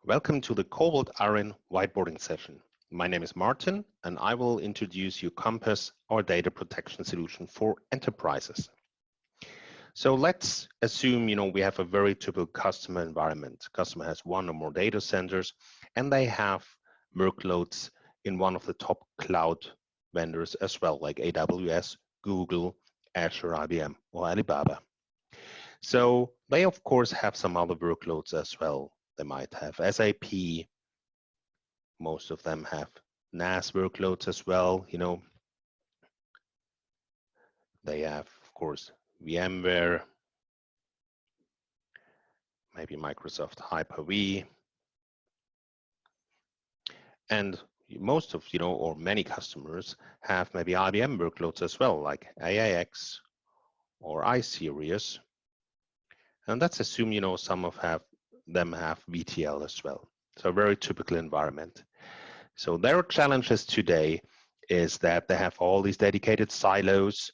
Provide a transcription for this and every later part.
Welcome to the Cobalt Iron whiteboarding session. My name is Martin, and I will introduce you Compass, our data protection solution for enterprises. So let's assume, we have a very typical customer environment. Customer has one or more data centers, and they have workloads in one of the top cloud vendors as well, like AWS, Google, Azure, IBM, or Alibaba. So they, of course, have some other workloads as well. They might have SAP. Most of them have NAS workloads as well. They have, of course, VMware, maybe Microsoft Hyper-V. And most of, or many customers have maybe IBM workloads as well, like AIX or iSeries. And let's assume, some of them have VTL as well. So a very typical environment. So their challenges today is that they have all these dedicated silos.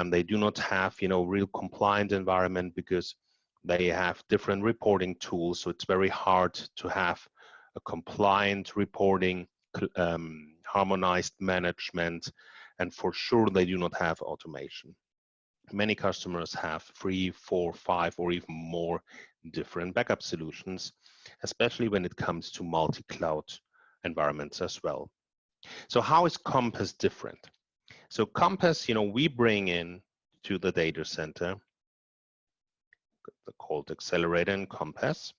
They do not have, real compliant environment because they have different reporting tools. So it's very hard to have a compliant reporting, harmonized management, and for sure they do not have automation. Many customers have 3, 4, 5, or even more different backup solutions, especially when it comes to multi-cloud environments as well. So how is Compass different? So Compass, we bring in to the data center the cold accelerator in Compass.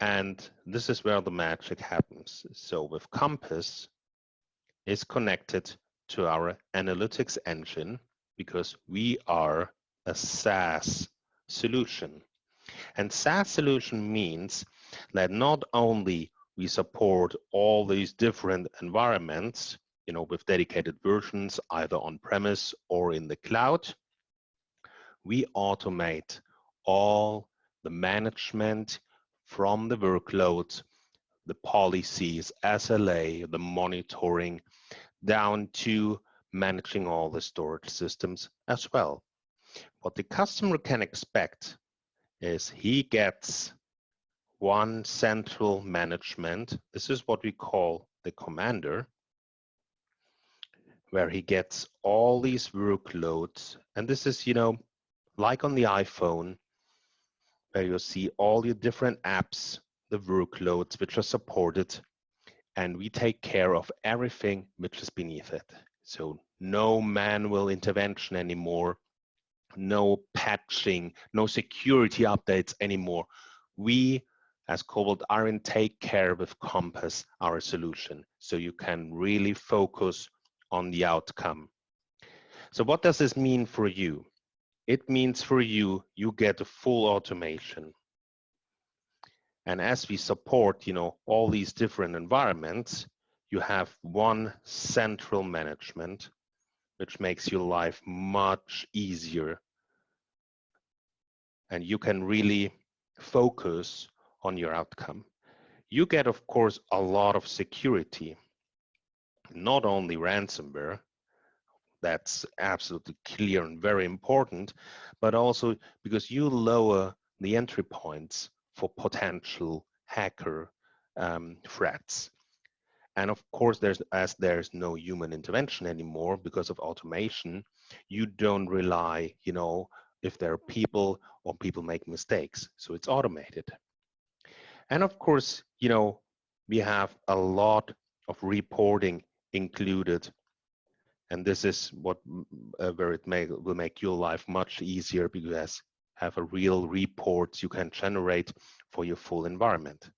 And this is where the magic happens. So with Compass is connected to our analytics engine because we are a SaaS solution. And SaaS solution means that not only we support all these different environments, with dedicated versions, either on-premise or in the cloud, we automate all the management from the workloads, the policies, SLA, the monitoring, down to managing all the storage systems as well. What the customer can expect is he gets one central management. This is what we call the commander, where he gets all these workloads. And this is, like on the iPhone, where you see all your different apps, the workloads which are supported, and we take care of everything which is beneath it. So no manual intervention anymore, no patching, no security updates anymore. We, as Cobalt Iron, take care with Compass, our solution, so you can really focus on the outcome. So what does this mean for you? It means for you, you get a full automation. And as we support, all these different environments, you have one central management, which makes your life much easier. And you can really focus on your outcome. You get, of course, a lot of security, not only ransomware, that's absolutely clear and very important, but also because you lower the entry points for potential hacker threats. And of course, there's no human intervention anymore because of automation, you don't rely, if there are people or people make mistakes. So it's automated. And of course, we have a lot of reporting included. And this is what where it will make your life much easier because have a real report you can generate for your full environment.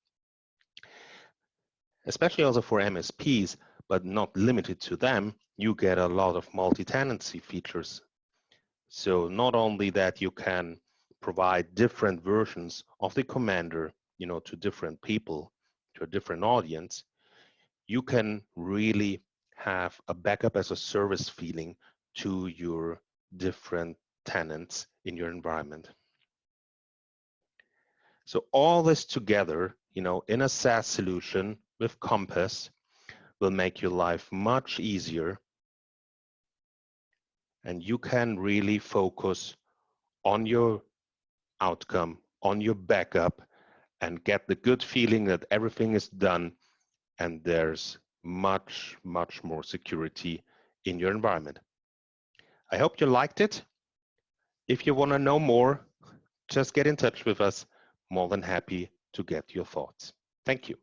Especially also for MSPs, but not limited to them, you get a lot of multi-tenancy features. So not only that you can provide different versions of the commander, to different people, to a different audience, you can really have a backup as a service feeling to your different tenants in your environment. So all this together, in a SaaS solution with Compass will make your life much easier, and you can really focus on your outcome, on your backup, and get the good feeling that everything is done and there's much, much more security in your environment. I hope you liked it. If you want to know more, just get in touch with us. More than happy to get your thoughts. Thank you.